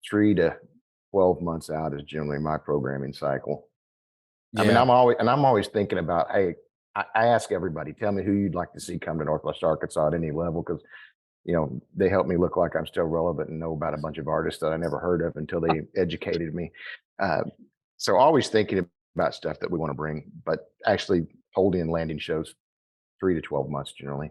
3 to 12 months out is generally my programming cycle. I mean, Yeah. I'm always thinking about, hey, I ask everybody, tell me who you'd like to see come to Northwest Arkansas at any level, because they help me look like I'm still relevant and know about a bunch of artists that I never heard of until they educated me. So always thinking about stuff that we want to bring, but actually holding and landing shows 3 to 12 months generally.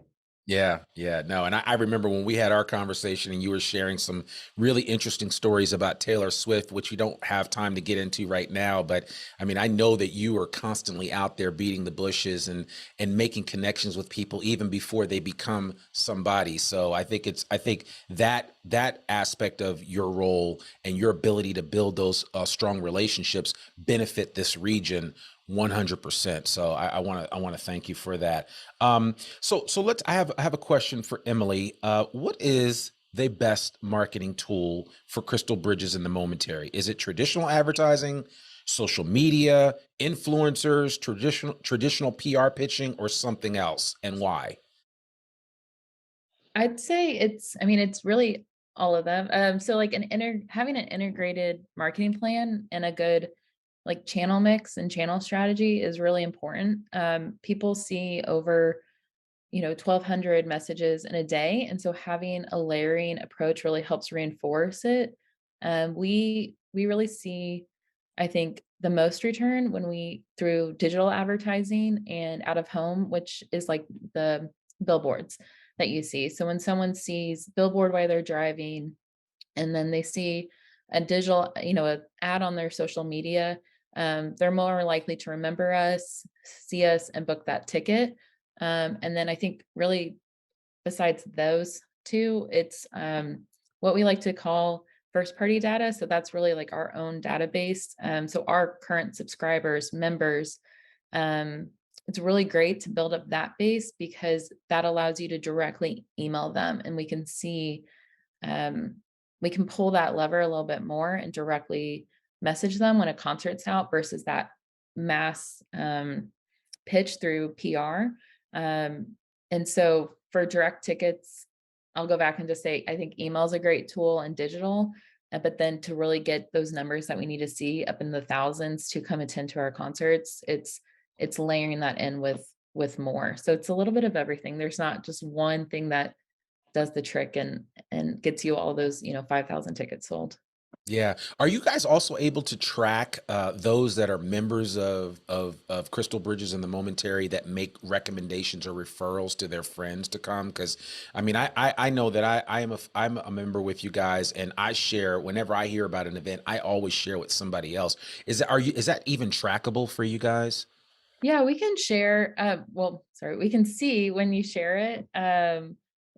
Yeah, no. And I remember when we had our conversation and you were sharing some really interesting stories about Taylor Swift, which we don't have time to get into right now. But I mean, I know that you are constantly out there beating the bushes and making connections with people even before they become somebody. So I think that aspect of your role and your ability to build those strong relationships benefit this region 100%. So I want to thank you for that. So I have a question for Emily. What is the best marketing tool for Crystal Bridges in the Momentary? Is it traditional advertising, social media, influencers, traditional PR pitching, or something else, and why? I'd say it's really all of them. So like having an integrated marketing plan and a good like channel mix and channel strategy is really important. People see over 1,200 messages in a day, and so having a layering approach really helps reinforce it. We really see, I think, the most return when we through digital advertising and out of home, which is like the billboards that you see. So when someone sees billboard while they're driving, and then they see a digital, an ad on their social media, they're more likely to remember us, see us, and book that ticket. And then I think really besides those two, it's what we like to call first party data. So that's really like our own database. So our current subscribers, members, it's really great to build up that base because that allows you to directly email them, and we can see, we can pull that lever a little bit more and directly message them when a concert's out versus that mass pitch through PR. And so for direct tickets, I'll go back and just say, I think email is a great tool and digital, but then to really get those numbers that we need to see up in the thousands to come attend to our concerts, it's layering that in with more. So it's a little bit of everything. There's not just one thing that does the trick and gets you all those 5,000 tickets sold. Yeah. Are you guys also able to track those that are members of Crystal Bridges and the Momentary that make recommendations or referrals to their friends to come? Because I mean, I know that I'm a member with you guys, and I share whenever I hear about an event, I always share with somebody else. Is that even trackable for you guys? Yeah, we can share. We can see when you share it,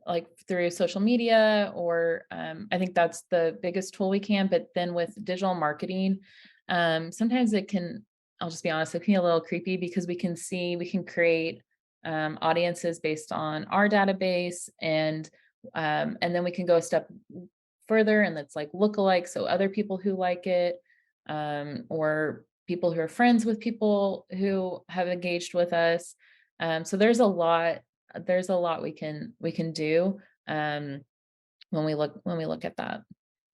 like through social media, or I think that's the biggest tool we can. But then with digital marketing, sometimes it can, I'll just be honest, it can be a little creepy because we can create audiences based on our database, and then we can go a step further, and it's like lookalike, so other people who like it, or people who are friends with people who have engaged with us. So there's a lot we can do when we look at that.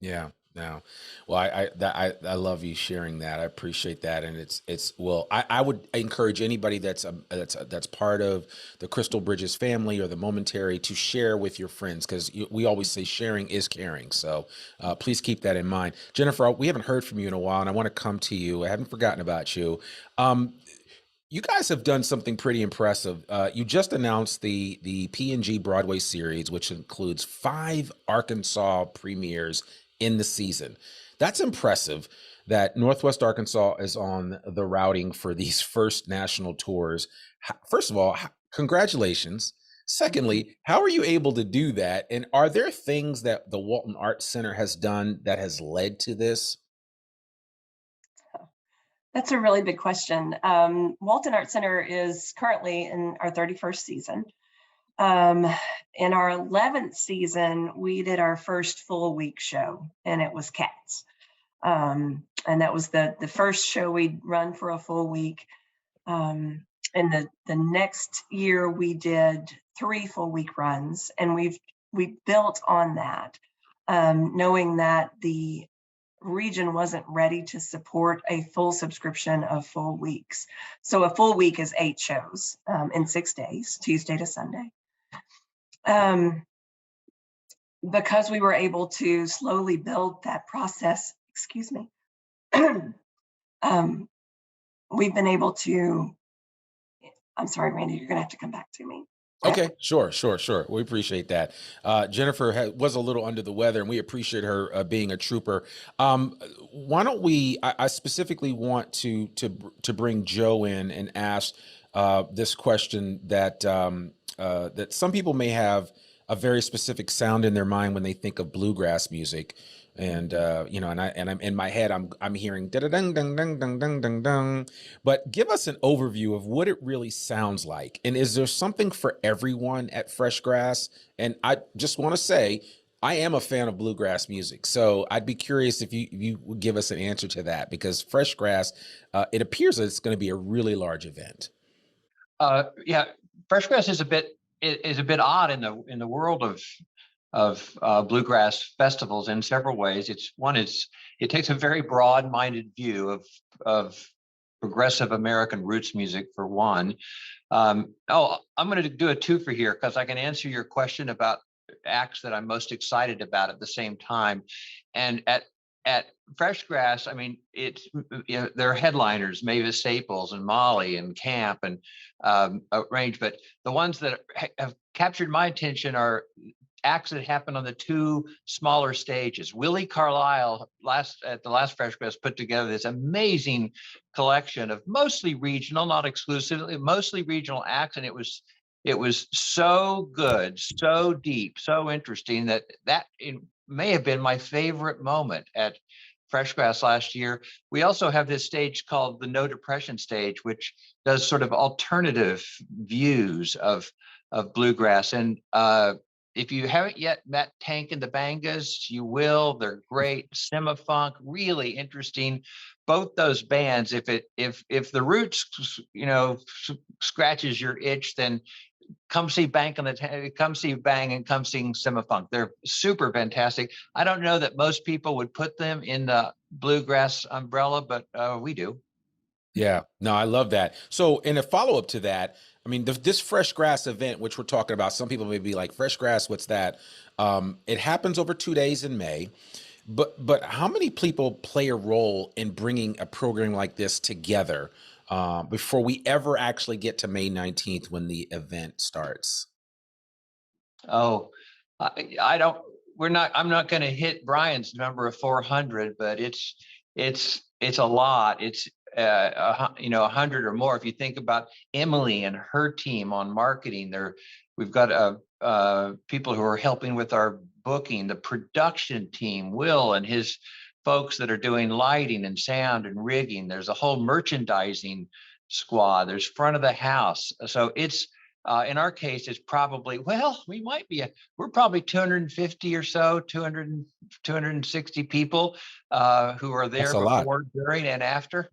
Yeah. Now, well, I love you sharing that. I appreciate that, and well, I would encourage anybody that's part of the Crystal Bridges family or the Momentary to share with your friends, because we always say sharing is caring. So please keep that in mind. Jennifer, we haven't heard from you in a while, and I want to come to you. I haven't forgotten about you. You guys have done something pretty impressive. You just announced the P&G Broadway Series, which includes 5 Arkansas premieres in the season. That's impressive that Northwest Arkansas is on the routing for these first national tours. First of all, congratulations. Secondly, how are you able to do that? And are there things that the Walton Arts Center has done that has led to this? That's a really big question. Walton Arts Center is currently in our 31st season. In our 11th season, we did our first full week show, and it was Cats. And that was the first show we'd run for a full week. And the next year, we did 3 full week runs, and we built on that, knowing that the region wasn't ready to support a full subscription of full weeks. So a full week is 8 shows in 6 days, Tuesday to Sunday. Because we were able to slowly build that process, excuse me, we've been able to, I'm sorry, Randy, you're gonna have to come back to me. Okay, sure. We appreciate that. Jennifer was a little under the weather, and we appreciate her being a trooper. Why don't we? I specifically want to bring Joe in and ask this question that that some people may have a very specific sound in their mind when they think of bluegrass music. And and I'm in my head, I'm hearing da da ding ding ding ding ding ding ding. But give us an overview of what it really sounds like. And is there something for everyone at FreshGrass? And I just want to say, I am a fan of bluegrass music, so I'd be curious if you would give us an answer to that, because FreshGrass, it appears that it's going to be a really large event. Yeah, FreshGrass is a bit odd in the world of bluegrass festivals in several ways. It takes a very broad-minded view of progressive American roots music, for one. I'm going to do a twofer here, because I can answer your question about acts that I'm most excited about at the same time. And at FreshGrass, I mean, there are headliners, Mavis Staples and Molly and Camp and a range, but the ones that have captured my attention are acts that happen on the 2 smaller stages. Willie Carlisle at the last FreshGrass put together this amazing collection of mostly regional, not exclusively, mostly regional acts, and it was so good, so deep, so interesting that it may have been my favorite moment at FreshGrass last year. We also have this stage called the No Depression stage, which does sort of alternative views of bluegrass. And if you haven't yet met Tank and the Bangas, you will. They're great. Semi-funk, really interesting. Both those bands, if the Roots, scratches your itch, then come see Bang and come see Semi-funk. They're super fantastic. I don't know that most people would put them in the bluegrass umbrella, but we do. Yeah, no, I love that. So, in a follow-up to that, I mean, this FreshGrass event, which we're talking about, some people may be like, FreshGrass, what's that? It happens over 2 days in May, but how many people play a role in bringing a program like this together before we ever actually get to May 19th when the event starts? Oh, I don't. I'm not going to hit Brian's number of 400, but it's a lot. It's 100 or more. If you think about Emily and her team on marketing, we've got people who are helping with our booking, the production team, Will and his folks that are doing lighting and sound and rigging. There's a whole merchandising squad. There's front of the house. So it's in our case, it's probably, we're probably 250 or so, 260 people who are there That's a lot. before, during, and after.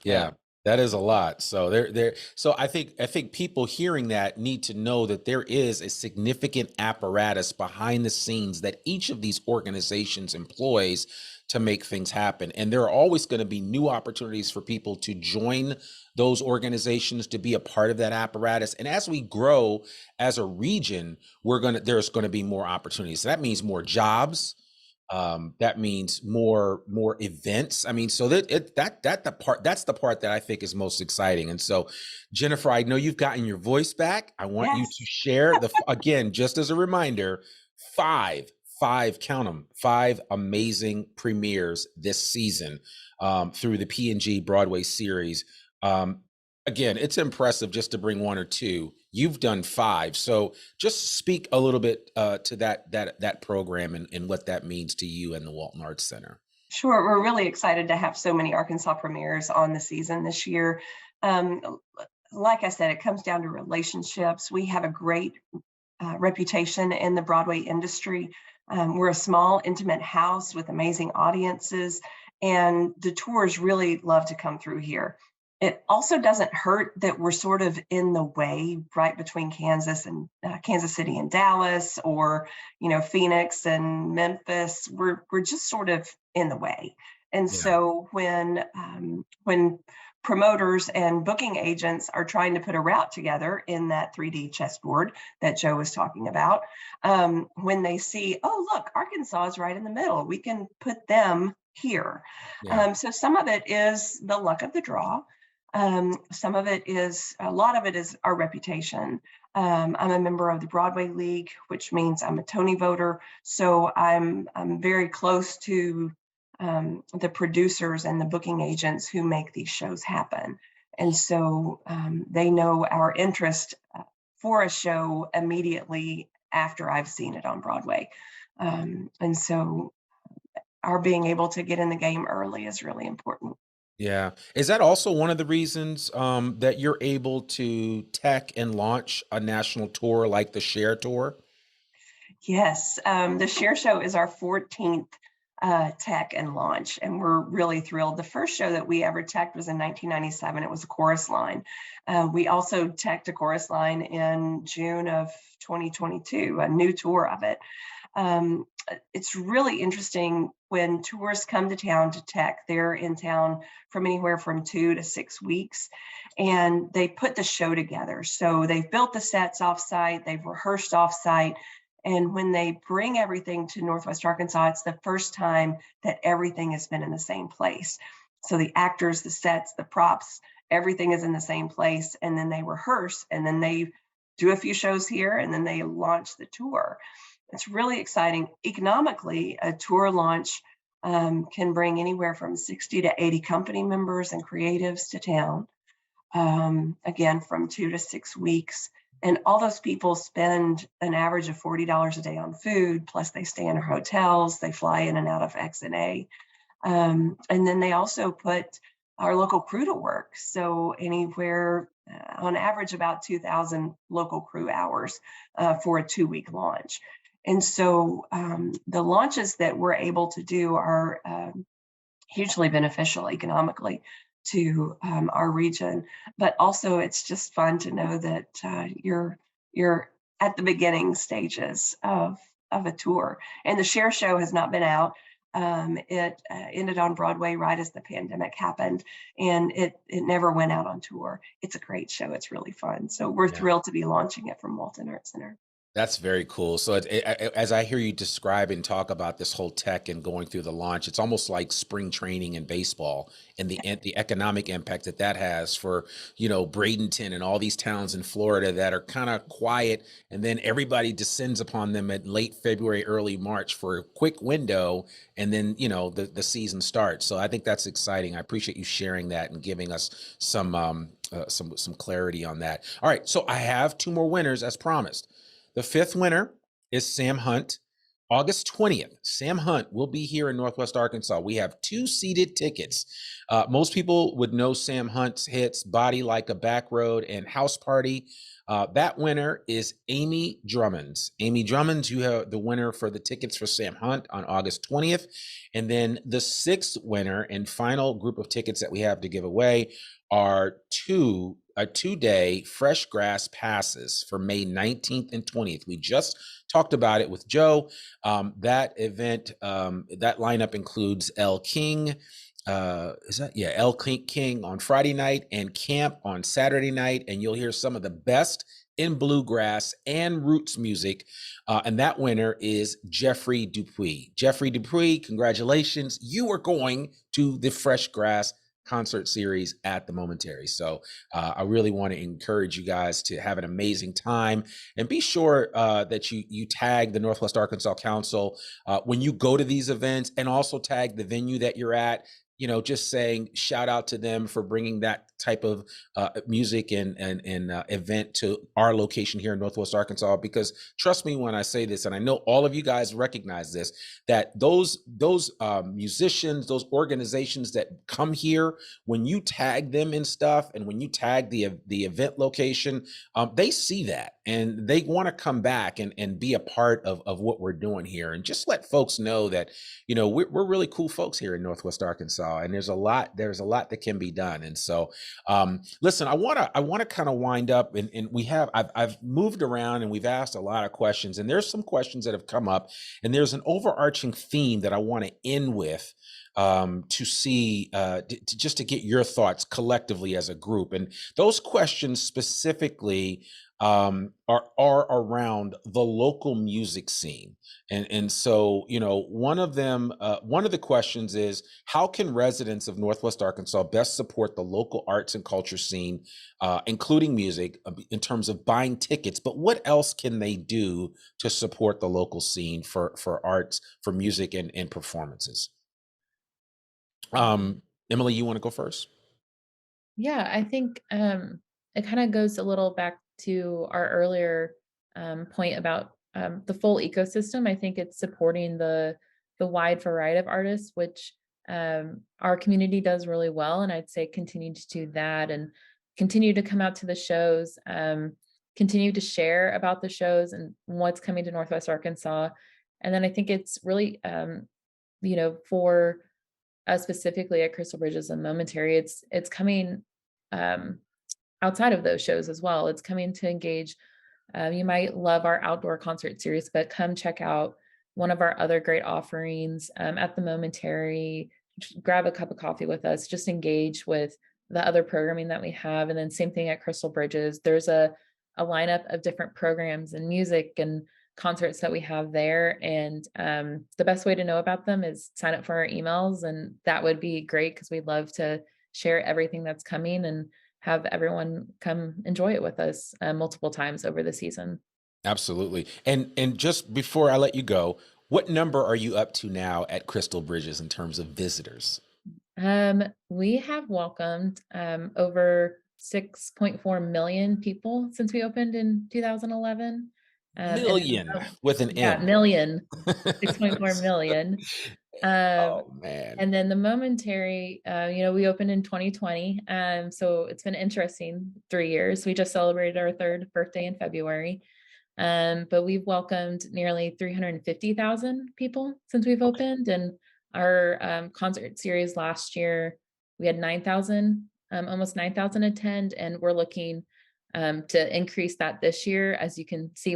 Yeah, That is a lot. So so I think people hearing that need to know that there is a significant apparatus behind the scenes that each of these organizations employs to make things happen. And there are always going to be new opportunities for people to join those organizations, to be a part of that apparatus. And as we grow as a region, there's going to be more opportunities. So that means more jobs. That means more events. I mean, so that's the part that I think is most exciting. And so, Jennifer, I know you've gotten your voice back. I want you Yes. to share again, just as a reminder, five, count them, five amazing premieres this season through the P&G Broadway Series. Again, it's impressive just to bring one or two. You've done five. So just speak a little bit to that program and what that means to you and the Walton Arts Center. Sure. We're really excited to have so many Arkansas premieres on the season this year. Like I said, it comes down to relationships. We have a great reputation in the Broadway industry. We're a small, intimate house with amazing audiences, and the tours really love to come through here. It also doesn't hurt that we're sort of in the way, right between Kansas and Kansas City and Dallas, or Phoenix and Memphis. We're just sort of in the way, and so when promoters and booking agents are trying to put a route together in that 3D chessboard that Joe was talking about, when they see, oh look, Arkansas is right in the middle, we can put them here. So some of it is the luck of the draw. Some of it is, a lot of it is our reputation. I'm a member of the Broadway League, which means I'm a Tony voter. So I'm very close to the producers and the booking agents who make these shows happen. And so they know our interest for a show immediately after I've seen it on Broadway. And so our being able to get in the game early is really important. Yeah. Is that also one of the reasons that you're able to tech and launch a national tour like the Share Tour? Yes. The Share Show is our 14th tech and launch, and we're really thrilled. The first show that we ever teched was in 1997. It was a chorus line. We also teched a chorus line in June of 2022, a new tour of it. It's really interesting when tours come to town to tech. They're in town from anywhere from 2 to 6 weeks, and they put the show together. So they've built the sets offsite, they've rehearsed offsite, and when they bring everything to Northwest Arkansas, it's the first time that everything has been in the same place. So the actors, the sets, the props, everything is in the same place, and then they rehearse, and then they do a few shows here, and then they launch the tour. It's really exciting. Economically, a tour launch can bring anywhere from 60 to 80 company members and creatives to town, again, from 2 to 6 weeks. And all those people spend an average of $40 a day on food, plus they stay in our hotels, they fly in and out of X&A. And then they also put our local crew to work. So anywhere, on average, about 2,000 local crew hours for a 2-week launch. And so the launches that we're able to do are hugely beneficial economically to our region, but also it's just fun to know that you're at the beginning stages of a tour. And the Share Show has not been out. It ended on Broadway right as the pandemic happened, and it never went out on tour. It's a great show. It's really fun. So we're thrilled to be launching it from Walton Arts Center. That's very cool. So as I hear you describe and talk about this whole tech and going through the launch, it's almost like spring training in baseball and the economic impact that has for, Bradenton and all these towns in Florida that are kind of quiet. And then everybody descends upon them at late February, early March for a quick window. And then, the season starts. So I think that's exciting. I appreciate you sharing that and giving us some clarity on that. All right. So I have 2 more winners as promised. The 5th winner is Sam Hunt. August 20th, Sam Hunt will be here in Northwest Arkansas. We have 2 seated tickets. Most people would know Sam Hunt's hits Body Like a Back Road and House Party. That winner is Amy Drummond. Amy Drummond, you have the winner for the tickets for Sam Hunt on August 20th. And then the sixth winner and final group of tickets that we have to give away are a two-day FreshGrass passes for May 19th and 20th. We just talked about it with Joe. That event, that lineup includes Elle King, Elle King on Friday night and Camp on Saturday night. And you'll hear some of the best in bluegrass and roots music. And that winner is Jeffrey Dupuis. Jeffrey Dupuis, congratulations. You are going to the FreshGrass Concert Series at the Momentary. So I really want to encourage you guys to have an amazing time, and be sure that you tag the Northwest Arkansas Council when you go to these events, and also tag the venue that you're at. Just saying shout out to them for bringing that type of music and event to our location here in Northwest Arkansas. Because trust me when I say this, and I know all of you guys recognize this, that those musicians, those organizations that come here, when you tag them and stuff, and when you tag the event location, they see that and they want to come back and be a part of what we're doing here. And just let folks know that we're really cool folks here in Northwest Arkansas, and there's a lot that can be done. And so listen, I want to kind of wind up, and I've moved around and we've asked a lot of questions, and there's some questions that have come up, and there's an overarching theme that I want to end with to see, just to get your thoughts collectively as a group. And those questions specifically are around the local music scene. And so, one of the questions is, how can residents of Northwest Arkansas best support the local arts and culture scene, including music, in terms of buying tickets? But what else can they do to support the local scene for arts, for music and performances? Emily, you want to go first? Yeah, I think it kind of goes a little back to our earlier point about the full ecosystem. I think it's supporting the wide variety of artists, which our community does really well. And I'd say continue to do that, and continue to come out to the shows, continue to share about the shows and what's coming to Northwest Arkansas. And then I think it's really, for us specifically at Crystal Bridges and Momentary, it's coming outside of those shows as well. It's coming to engage. You might love our outdoor concert series, but come check out one of our other great offerings at the Momentary. Just grab a cup of coffee with us, just engage with the other programming that we have. And then same thing at Crystal Bridges. There's a lineup of different programs and music and concerts that we have there. And the best way to know about them is sign up for our emails. And that would be great, because we'd love to share everything that's coming and have everyone come enjoy it with us multiple times over the season. Absolutely. And just before I let you go, what number are you up to now at Crystal Bridges in terms of visitors? We have welcomed over 6.4 million people since we opened in 2011. Million with an M. Million, 6.4 million. Oh man. And then the Momentary, we opened in 2020. So it's been interesting 3 years. We just celebrated our 3rd birthday in February. But we've welcomed nearly 350,000 people since we've opened. And our concert series last year, we had 9,000, almost 9,000 attend. And we're looking to increase that this year, as you can see,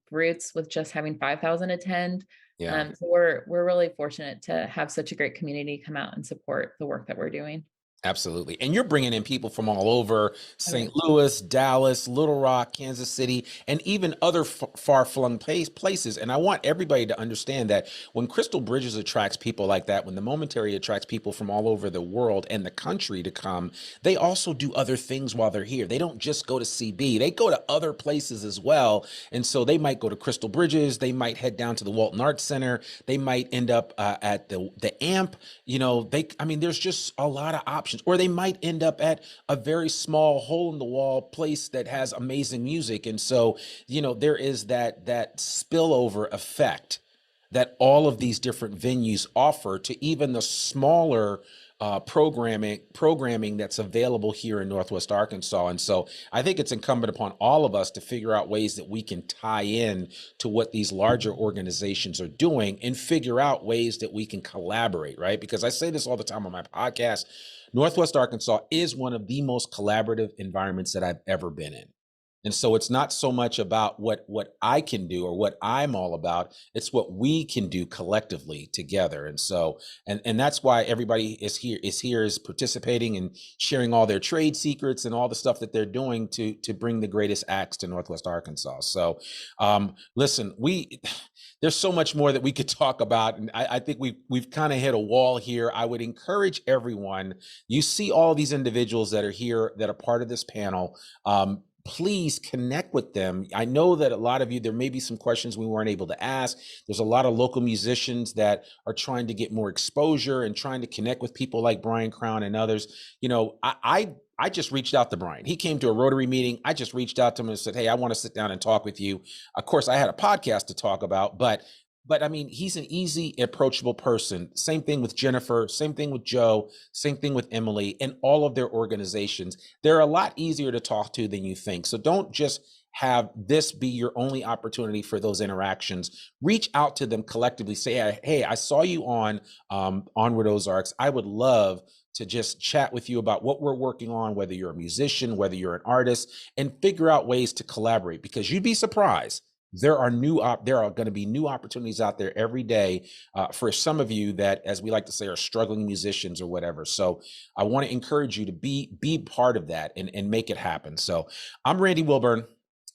Roots with just having 5,000 attend. Yeah. So we're really fortunate to have such a great community come out and support the work that we're doing. Absolutely. And you're bringing in people from all over St. Louis, Dallas, Little Rock, Kansas City, and even other far-flung places. And I want everybody to understand that when Crystal Bridges attracts people like that, when the Momentary attracts people from all over the world and the country to come, they also do other things while they're here. They don't just go to CB, they go to other places as well. And so they might go to Crystal Bridges, they might head down to the Walton Arts Center, they might end up at the AMP. There's just a lot of options. Or they might end up at a very small hole in the wall place that has amazing music. And so, there is that spillover effect that all of these different venues offer to even the smaller programming that's available here in Northwest Arkansas. And so I think it's incumbent upon all of us to figure out ways that we can tie in to what these larger organizations are doing and figure out ways that we can collaborate, right? Because I say this all the time on my podcast, Northwest Arkansas is one of the most collaborative environments that I've ever been in. And so it's not so much about what I can do or what I'm all about. It's what we can do collectively together. And so, and that's why everybody is participating and sharing all their trade secrets and all the stuff that they're doing to bring the greatest acts to Northwest Arkansas. So listen, there's so much more that we could talk about. And I think we've kind of hit a wall here. I would encourage everyone, you see all these individuals that are here that are part of this panel. Please connect with them. I know that a lot of you, there may be some questions we weren't able to ask. There's a lot of local musicians that are trying to get more exposure and trying to connect with people like Brian Crowne and others. You know, I just reached out to Brian. He came to a Rotary meeting. I just reached out to him and said, hey, I want to sit down and talk with you. Of course, I had a podcast to talk about, but I mean, he's an easy, approachable person. Same thing with Jennifer, same thing with Joe, same thing with Emily and all of their organizations. They're a lot easier to talk to than you think. So don't just have this be your only opportunity for those interactions. Reach out to them collectively. Say, hey, I saw you on Onward Ozarks. I would love to just chat with you about what we're working on, whether you're a musician, whether you're an artist, and figure out ways to collaborate, because you'd be surprised. There are going to be new opportunities out there every day for some of you that, as we like to say, are struggling musicians or whatever. So I want to encourage you to be part of that and make it happen. So I'm Randy Wilburn,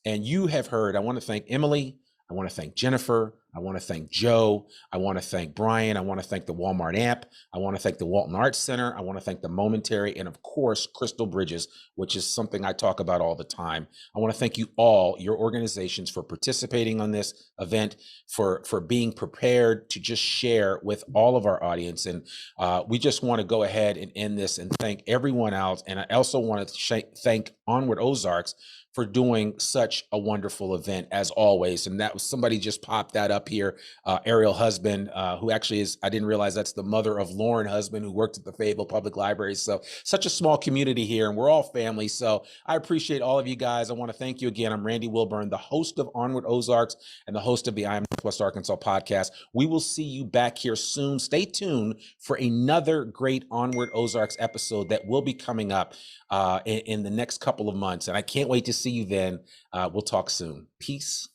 and you have heard, I want to thank Emily. I want to thank Jennifer. I want to thank Joe. I want to thank Brian. I want to thank the Walmart AMP. I want to thank the Walton Arts Center. I want to thank the Momentary, and of course, Crystal Bridges, which is something I talk about all the time. I want to thank you all, your organizations, for participating on this event, for being prepared to just share with all of our audience. And we just want to go ahead and end this and thank everyone else. And I also want to thank Onward Ozarks for doing such a wonderful event, as always. And that was, somebody just popped that up here, Ariel Husband, who actually is, I didn't realize that's the mother of Lauren Husband, who worked at the Fayetteville Public Library. So such a small community here, and we're all family. So I appreciate all of you guys. I want to thank you again. I'm Randy Wilburn, the host of Onward Ozarks and the host of the I Am Northwest Arkansas podcast. We will see you back here soon. Stay tuned for another great Onward Ozarks episode that will be coming up in the next couple of months. And I can't wait to see you then. We'll talk soon. Peace.